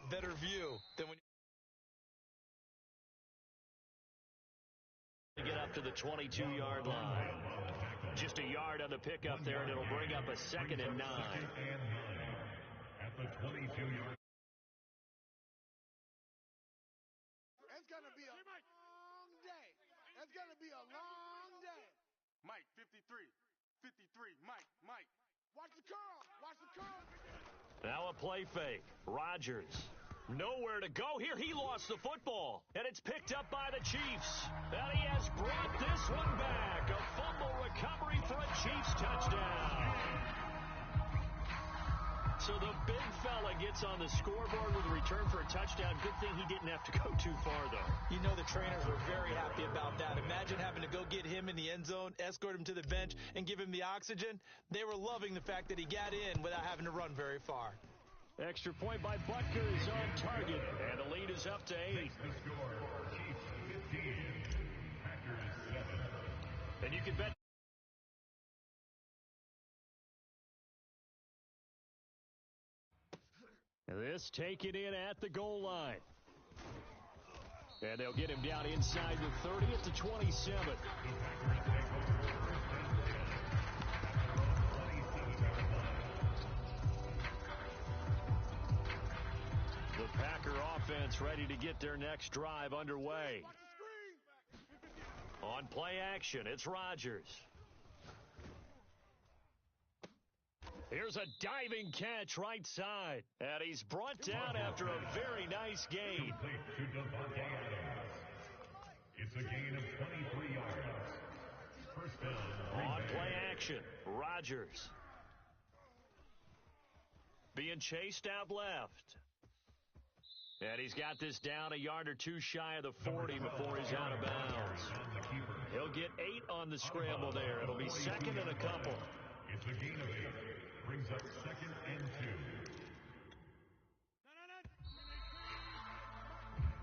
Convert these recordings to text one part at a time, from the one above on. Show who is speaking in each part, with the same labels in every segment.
Speaker 1: lot better view than when
Speaker 2: to get up to the 22-yard line. Just a yard on the pickup there, and it'll bring up a 2nd and 9.
Speaker 3: At the 22-yard.
Speaker 4: It's going to be a long day. It's going to be a long day.
Speaker 5: Mike, 53. 53. Mike.
Speaker 4: Watch the curl. Watch the curl.
Speaker 2: Now a play fake. Rodgers. Nowhere to go here. He lost the football. And it's picked up by the Chiefs. And he has brought this one back. A fumble recovery for a Chiefs touchdown. So the big fella gets on the scoreboard with a return for a touchdown. Good thing he didn't have to go too far, though.
Speaker 1: you know the trainers were very happy about that. Imagine having to go get him in the end zone, escort him to the bench, and give him the oxygen. They were loving the fact that he got in without having to run very far.
Speaker 2: Extra point by Butker is on target, and the lead is up to 8.
Speaker 3: The score, Chiefs 15, Packers 7.
Speaker 2: And you can bet. This taken in at the goal line. And they'll get him down inside the 30 at the 27. The Packer offense ready to get their next drive underway. On play action, it's Rodgers. Here's a diving catch right side. And he's brought down after a very nice gain.
Speaker 3: It's a gain of 23 yards. First down.
Speaker 2: On play action, Rodgers. Being chased out left. And he's got this down a yard or two shy of the 40 before he's out of bounds. He'll get 8 on the scramble there. It'll be 2nd and a couple.
Speaker 3: It's a gain of 8. Brings up 2nd and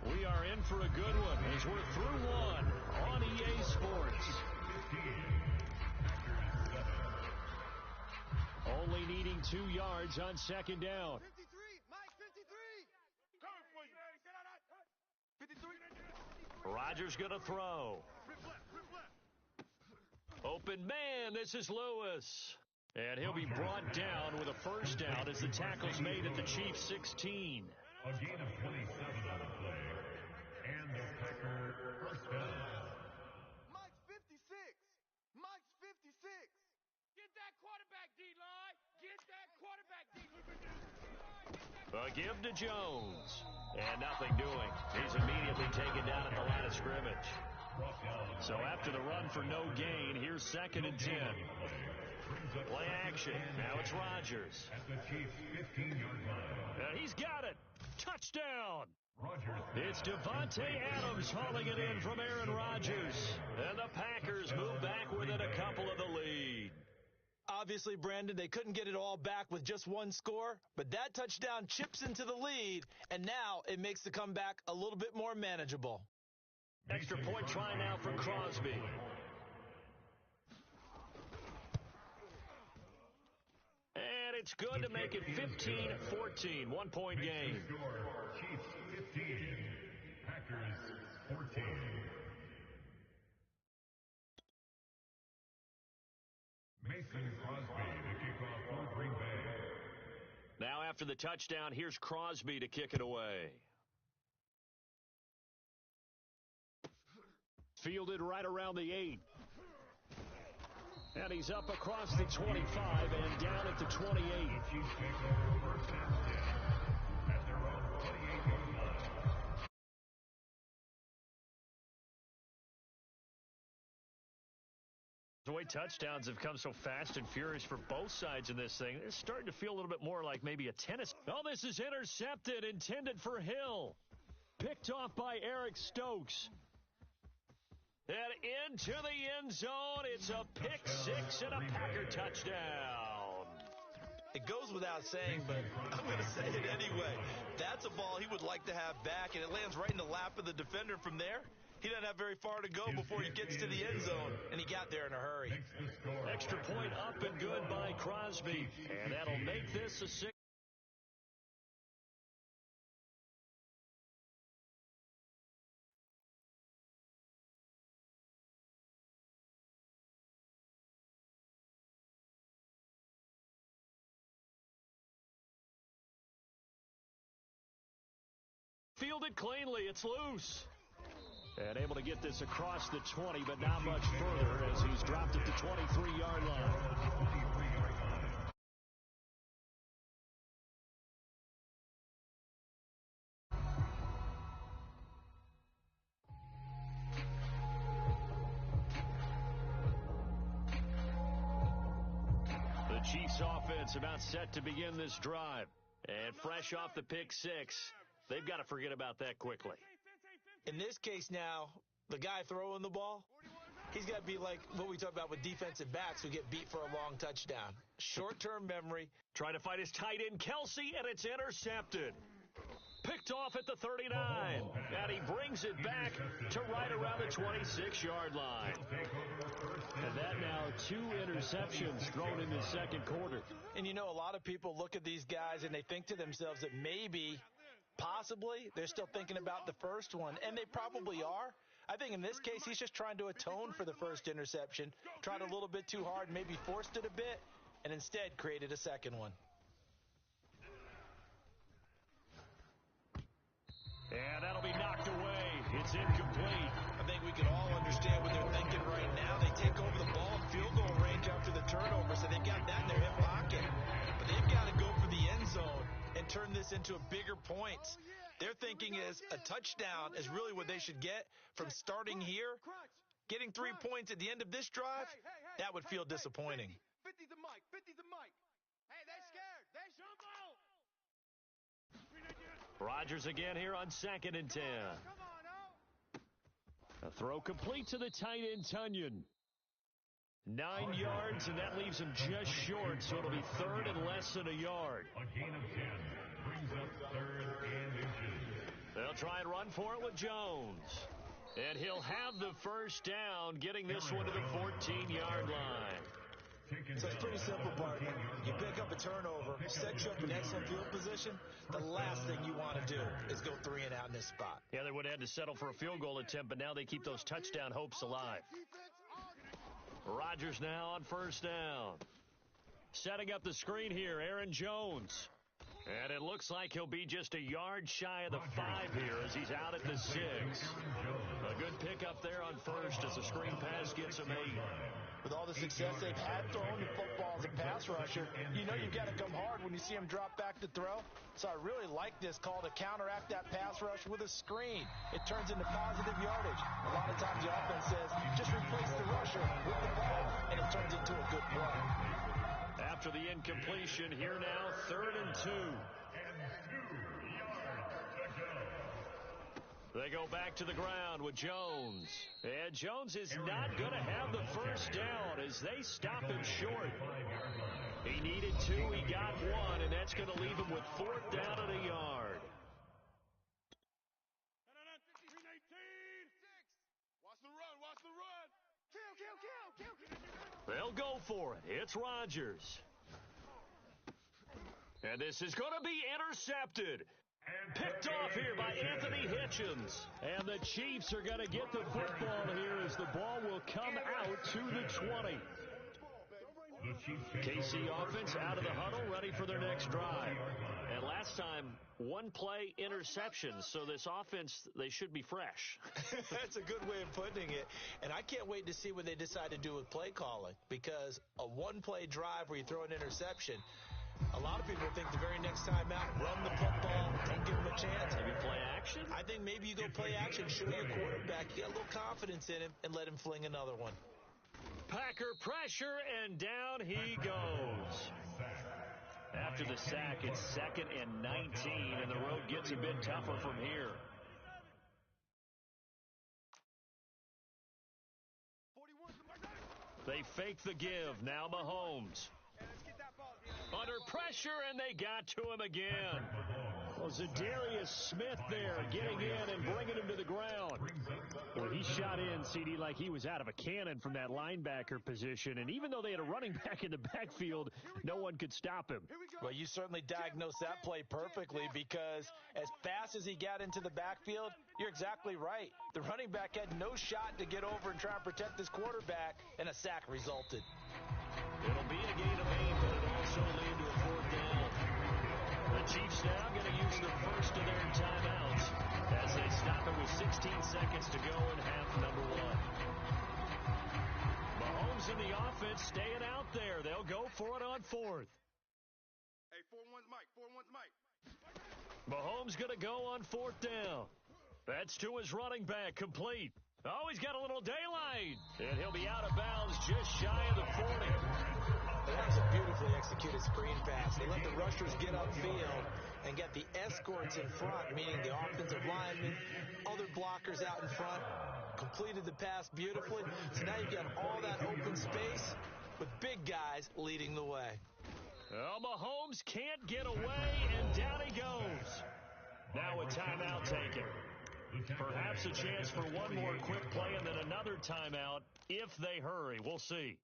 Speaker 3: 2.
Speaker 2: We are in for a good one as we're through one on EA Sports.
Speaker 3: 15, Packers 7.
Speaker 2: Only needing 2 yards on 2nd down.
Speaker 4: 53. Mike, 53.
Speaker 5: Coming for you.
Speaker 4: 53.
Speaker 2: Rodgers going to throw. Open man, this is Lewis. And he'll be brought down with a first down as the tackle's made at the Chiefs 16.
Speaker 3: A gain of 27 on the play. And the Packer first down.
Speaker 4: Mike's 56. Mike's 56.
Speaker 6: Get that quarterback, D-line. Get that quarterback, D-line.
Speaker 2: A give to Jones. And nothing doing. He's immediately taken down at the line of scrimmage. So after the run for no gain, here's 2nd and 10. Play action. Now it's Rodgers.
Speaker 3: At the Chiefs' 15-yard line.
Speaker 2: And he's got it. Touchdown.
Speaker 3: Rodgers.
Speaker 2: It's Devontae Adams hauling it in from Aaron Rodgers. And the Packers move back within a couple of the lead.
Speaker 1: Obviously, Brandon, they couldn't get it all back with just one score, but that touchdown chips into the lead, and now it makes the comeback a little bit more manageable.
Speaker 2: Extra point try now for Crosby. And it's good to make it 15-14, 1-point game.
Speaker 3: Chiefs 15, Packers 14. Mason Crosby to kick off for Green Bay.
Speaker 2: Now after the touchdown, here's Crosby to kick it away. Fielded right around the 8. And he's up across the 25 and down at the 28.
Speaker 3: The Chiefs take over first and 10 at their own 28-yard line.
Speaker 2: The way touchdowns have come so fast and furious for both sides in this thing, it's starting to feel a little bit more like maybe a tennis. Oh, this is intercepted, intended for Hill. Picked off by Eric Stokes. And into the end zone, it's a pick six and a Packer touchdown.
Speaker 1: It goes without saying, but I'm going to say it anyway. That's a ball he would like to have back, and it lands right in the lap of the defender from there. He doesn't have very far to go before he gets to the end zone, and he got there in a hurry.
Speaker 2: Extra point up and good by Crosby, and that'll make this a 6. Fielded cleanly. It's loose. And able to get this across the 20, but not much further as he's dropped at the 23-yard line. The Chiefs offense about set to begin this drive. And fresh off the pick six, they've got to forget about that quickly.
Speaker 1: In this case now, the guy throwing the ball, he's got to be like what we talk about with defensive backs who get beat for a long touchdown. Short-term memory.
Speaker 2: Trying to fight his tight end, Kelsey, and it's intercepted. Picked off at the 39, and he brings it back to right around the 26-yard line. And that now 2 interceptions thrown in the second quarter.
Speaker 1: And you know, a lot of people look at these guys and they think to themselves that maybe, possibly, they're still thinking about the first one, and they probably are. I think in this case, he's just trying to atone for the first interception, tried a little bit too hard, maybe forced it a bit, and instead created a second one.
Speaker 2: And that'll be knocked away. It's incomplete.
Speaker 1: I think we can all understand what they're thinking right now. They take over the ball in field goal range after the turnover, so they've got that in their hip pocket. But they've got to go for the end zone and turn this into a bigger points. Their thinking is a touchdown is really what they should get from starting here. Getting 3 points at the end of this drive, that would feel disappointing.
Speaker 6: 50's the mic. 50's the mic. Hey, they scared. They jumbo.
Speaker 2: Rodgers again here on 2nd and 10.
Speaker 6: Come on, now.
Speaker 2: A throw complete to the tight end, Tunyon. 9 yards, and that leaves him just short, so it'll be third and less than a yard.
Speaker 3: A gain of 10 brings up 3rd and inches.
Speaker 2: They'll try and run for it with Jones. And he'll have the first down, getting this one to the 14-yard line.
Speaker 1: So it's pretty simple, partner. You pick up a turnover, set you up in excellent field position. The last thing you want to do is go 3 and out in this spot.
Speaker 2: Yeah, they would have had to settle for a field goal attempt, but now they keep those touchdown hopes alive. Rodgers now on first down. Setting up the screen here, Aaron Jones. And it looks like he'll be just a yard shy of the 5 here as he's out at the 6. A good pickup there on first as the screen pass gets him 8.
Speaker 1: With all the success they've had throwing the football as a pass rusher, you know you've got to come hard when you see him drop back to throw. So I really like this call to counteract that pass rush with a screen. It turns into positive yardage. A lot of times the offense says, just replace the rusher with the ball, and it turns into a good play.
Speaker 2: After the incompletion, here now, 3rd and 2. They go back to the ground with Jones. And Jones is not going to have the first down as they stop him short. He needed 2, he got 1, and that's going to leave him with 4th down and a yard.
Speaker 5: Watch the run, watch the run.
Speaker 6: Kill.
Speaker 2: They'll go for it. It's Rodgers. And this is going to be intercepted. Picked off here by Anthony Hitchens. And the Chiefs are going to get the football here as the ball will come out to the 20. KC offense out of the huddle, ready for their next drive. And last time, 1-play interception, so this offense, they should be fresh.
Speaker 1: That's a good way of putting it. And I can't wait to see what they decide to do with play calling, because a 1-play drive where you throw an interception, a lot of people think the very next time out, run the football, don't give him a chance.
Speaker 2: Maybe play action?
Speaker 1: I think maybe you go play action, show your quarterback, get a little confidence in him, and let him fling another one.
Speaker 2: Packer pressure, and down he goes. After the sack, it's 2nd and 19, and the road gets a bit tougher from here. They fake the give. Now Mahomes. Under pressure, and they got to him again. Well, Zadarius Smith there getting in and bringing him to the ground. Well, he shot in, CD, like he was out of a cannon from that linebacker position. And even though they had a running back in the backfield, no one could stop him.
Speaker 1: Well, you certainly diagnosed that play perfectly, because as fast as he got into the backfield, you're exactly right. The running back had no shot to get over and try and protect his quarterback, and a sack resulted.
Speaker 2: It'll be a gain of 8, but it'll also lead to a 4th down. The Chiefs now going to use the first of their timeouts. staying out there. They'll go for it on fourth.
Speaker 5: Hey, 4-1's Mike. 4-1's Mike.
Speaker 2: Mahomes going to go on fourth down. That's to his running back, complete. Oh, he's got a little daylight. And he'll be out of bounds just shy of the 40.
Speaker 1: That was a beautifully executed screen pass. They let the rushers get upfield and get the escorts in front, meaning the offensive linemen, other blockers out in front, completed the pass beautifully. So now you've got all that open space with big guys leading the way.
Speaker 2: Well, Mahomes can't get away, and down he goes. Now a timeout taken. Perhaps a chance for one more quick play and then another timeout if they hurry. We'll see.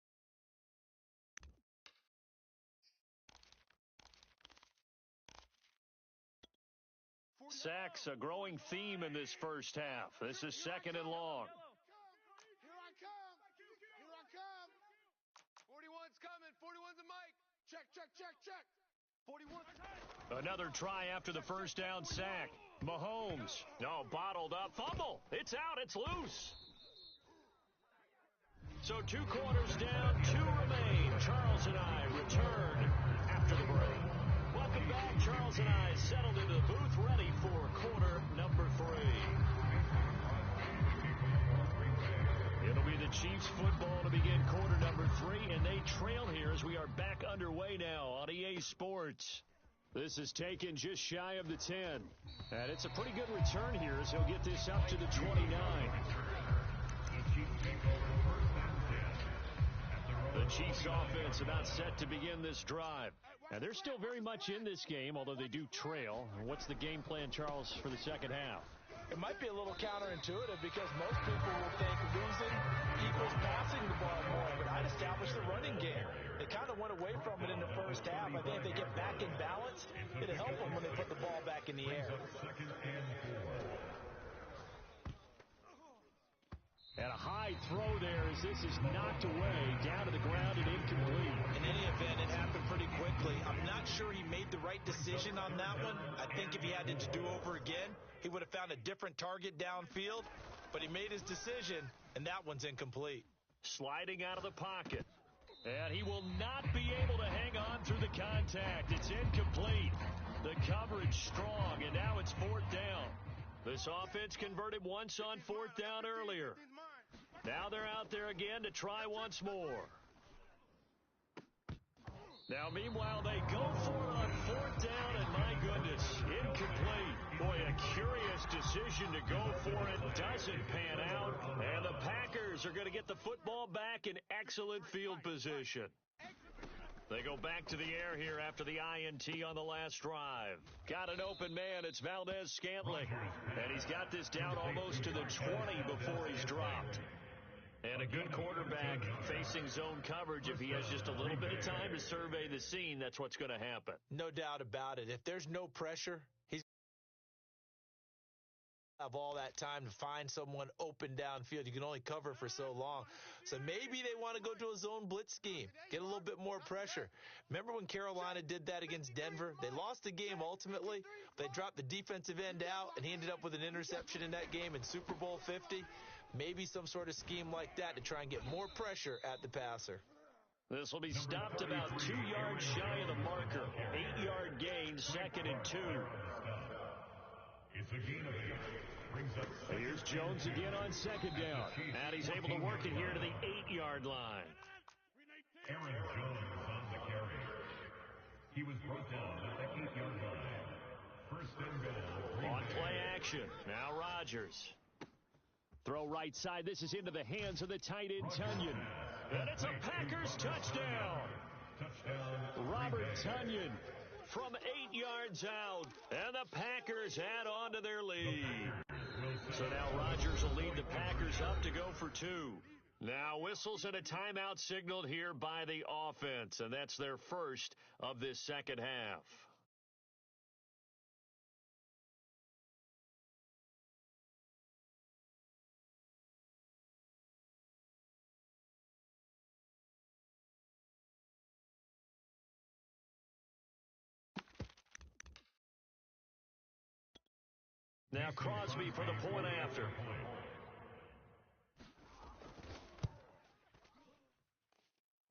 Speaker 2: Sacks, a growing theme in this first half. This is second and long.
Speaker 4: Here I come. Here I come.
Speaker 6: 41's coming. 41's a Mike.
Speaker 4: Check, check, check, check.
Speaker 6: 41's
Speaker 2: Another try after the first down sack. Mahomes. No, bottled up. Fumble. It's out. It's loose. So 2 quarters down, 2 remain. Charles and I return after the break. Welcome back. Charles and I settled into the booth, ready for quarter number 3. It'll be the Chiefs football to begin quarter number 3, and they trail here as we are back underway now on EA Sports. This is taken just shy of the 10. And it's a pretty good return here as he'll get this up to the 29. The Chiefs offense about set to begin this drive. And they're still very much in this game, although they do trail. What's the game plan, Charles, for the second half?
Speaker 1: It might be a little counterintuitive because most people will think losing equals passing the ball more, but I'd establish the running game. They kind of went away from it in the first half. I think if they get back in balance, it'll help them when they put the ball back in the air.
Speaker 2: And a high throw there as this is knocked away, down to the ground and incomplete.
Speaker 1: In any event, it happened pretty quickly. I'm not sure he made the right decision on that one. I think if he had it to do over again, he would have found a different target downfield, but he made his decision, and that one's incomplete.
Speaker 2: Sliding out of the pocket. And he will not be able to hang on through the contact. It's incomplete. The coverage strong, and now it's fourth down. This offense converted once on fourth down earlier. Now they're out there again to try once more. Now, meanwhile, they go for it on fourth down, and my goodness, incomplete. Boy, a curious decision to go for it. Doesn't pan out, and the Packers are going to get the football back in excellent field position. They go back to the air here after the INT on the last drive. Got an open man. It's Valdez-Scantling. And he's got this down almost to the 20 before he's dropped. And a good quarterback facing zone coverage. If he has just a little bit of time to survey the scene, that's what's going to happen.
Speaker 1: No doubt about it. If there's no pressure, he's have all that time to find someone open downfield. You can only cover for so long. So maybe they want to go to a zone blitz scheme, get a little bit more pressure. Remember when Carolina did that against Denver? They lost the game ultimately. They dropped the defensive end out, and he ended up with an interception in that game in Super Bowl 50. Maybe some sort of scheme like that to try and get more pressure at the passer.
Speaker 2: This will be stopped about 2 yards shy of the marker. 8-yard gain, 2nd and 2.
Speaker 3: It's a gain of 8.
Speaker 2: Here's Jones again on 2nd down. And he's able to work it here to the 8-yard line.
Speaker 3: Aaron Jones on the carry. He was brought down at the 8-yard line. First and goal.
Speaker 2: On play action. Now Rodgers. Throw right side. This is into the hands of the tight end, Tonyan. And it's a Packers touchdown. Robert Tonyan from 8 yards out. And the Packers add on to their lead. So now Rodgers will lead the Packers up to go for 2. Now whistles and a timeout signaled here by the offense. And that's their first of this second half. Now Crosby for the point after.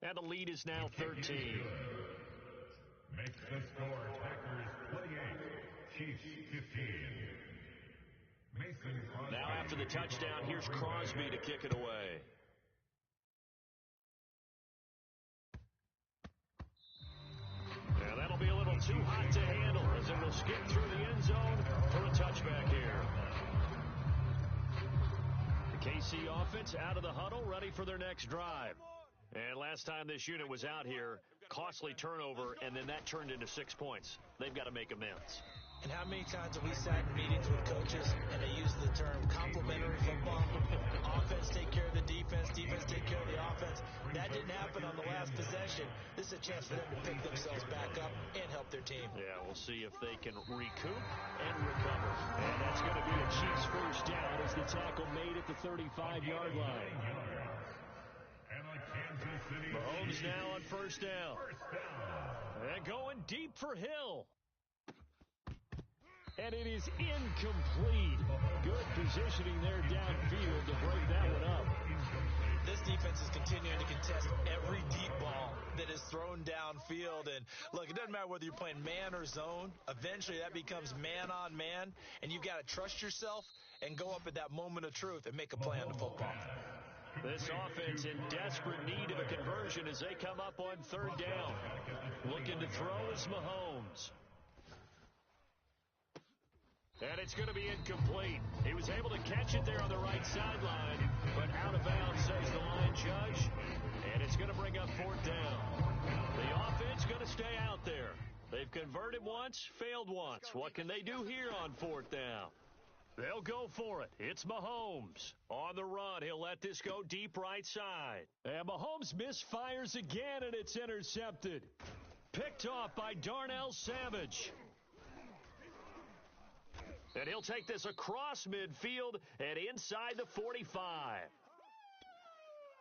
Speaker 2: And the lead is now 13.
Speaker 3: Makes the score Packers 28, Chiefs 15. Mason Crosby.
Speaker 2: Now after the touchdown, here's Crosby to kick it away. Now that'll be a little too hot to handle as it will skip through the end zone for a touchback here. The KC offense out of the huddle, ready for their next drive. And last time this unit was out here, costly turnover, and then that turned into 6 points. They've got to make amends.
Speaker 1: And how many times have we sat in meetings with coaches and they use the term complementary football? Offense take care of the defense, defense take care of the offense. That didn't happen on the last possession. This is a chance for them to pick themselves back up and help their team.
Speaker 2: Yeah, we'll see if they can recoup and recover. And that's going to be a Chiefs first down as the tackle made at the 35-yard line. Mahomes now on first down. And going deep for Hill. And it is incomplete. Good positioning there downfield to break that one up.
Speaker 1: This defense is continuing to contest every deep ball that is thrown downfield. And, look, it doesn't matter whether you're playing man or zone. Eventually, that becomes man-on-man, and you've got to trust yourself and go up at that moment of truth and make a play on the football.
Speaker 2: This offense in desperate need of a conversion as they come up on third down. Looking to throw is Mahomes. And it's going to be incomplete. He was able to catch it there on the right sideline, but out of bounds, says the line judge. And it's going to bring up fourth down. The offense going to stay out there. They've converted once, failed once. What can they do here on fourth down? They'll go for it. It's Mahomes. On the run, he'll let this go deep right side. And Mahomes misfires again, and it's intercepted. Picked off by Darnell Savage. And he'll take this across midfield and inside the 45.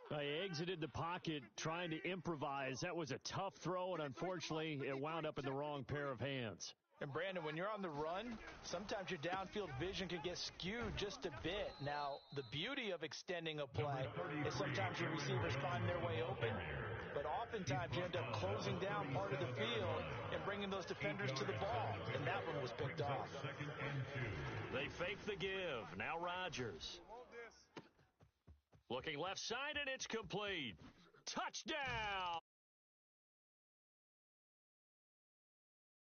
Speaker 2: He exited the pocket trying to improvise. That was a tough throw, and unfortunately, it wound up in the wrong pair of hands.
Speaker 1: And, Brandon, when you're on the run, sometimes your downfield vision can get skewed just a bit. Now, the beauty of extending a play is sometimes your receivers find their way open, but oftentimes you end up closing down part of the field and bringing those defenders to the ball, and that one was picked off.
Speaker 2: They fake the give. Now Rodgers. Looking left side, and it's complete. Touchdown!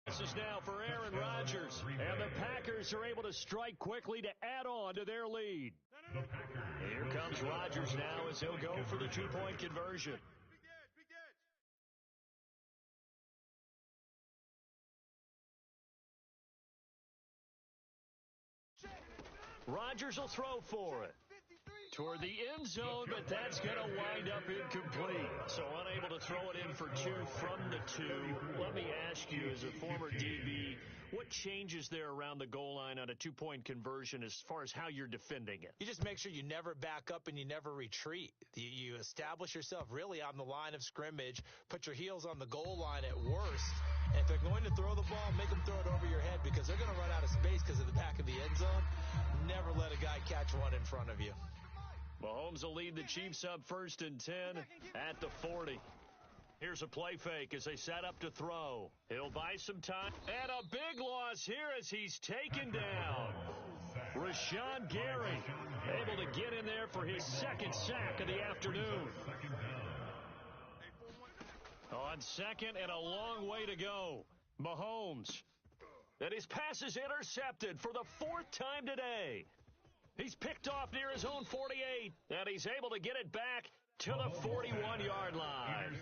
Speaker 2: This is now for Aaron Rodgers, and the Packers are able to strike quickly to add on to their lead. Here comes Rodgers now as he'll go for the two-point conversion. Rodgers will throw for it. Toward the end zone, but that's going to wind up incomplete. So unable to throw it in for two from the two. Let me ask you, as a former DB, what changes there around the goal line on a two-point conversion as far as how you're defending it?
Speaker 1: You just make sure you never back up and you never retreat. You establish yourself really on the line of scrimmage, put your heels on the goal line at worst. And if they're going to throw the ball, make them throw it over your head because they're going to run out of space because of the back of the end zone. Never let a guy catch one in front of you.
Speaker 2: Mahomes will lead the Chiefs up 1st and 10 at the 40. Here's a play fake as they set up to throw. He'll buy some time. And a big loss here as he's taken down. Rashawn Gary able to get in there for his second sack of the afternoon. On second and a long way to go. Mahomes. And his pass is intercepted for the fourth time today. He's picked off near his own 48, and he's able to get it back to the 41-yard line.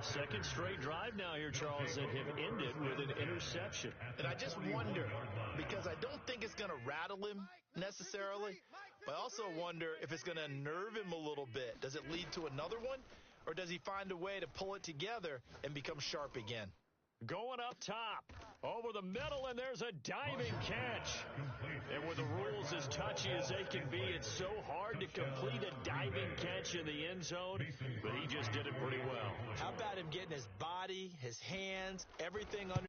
Speaker 2: Second straight drive now here, Charles, that have ended with an interception.
Speaker 1: And I just wonder, because I don't think it's going to rattle him necessarily, but I also wonder if it's going to unnerve him a little bit. Does it lead to another one, or does he find a way to pull it together and become sharp again?
Speaker 2: Going up top, over the middle, and there's a diving catch. And with the rules as touchy as they can be, it's so hard to complete a diving catch in the end zone, but he just did it pretty well.
Speaker 1: How about him getting his body, his hands, everything under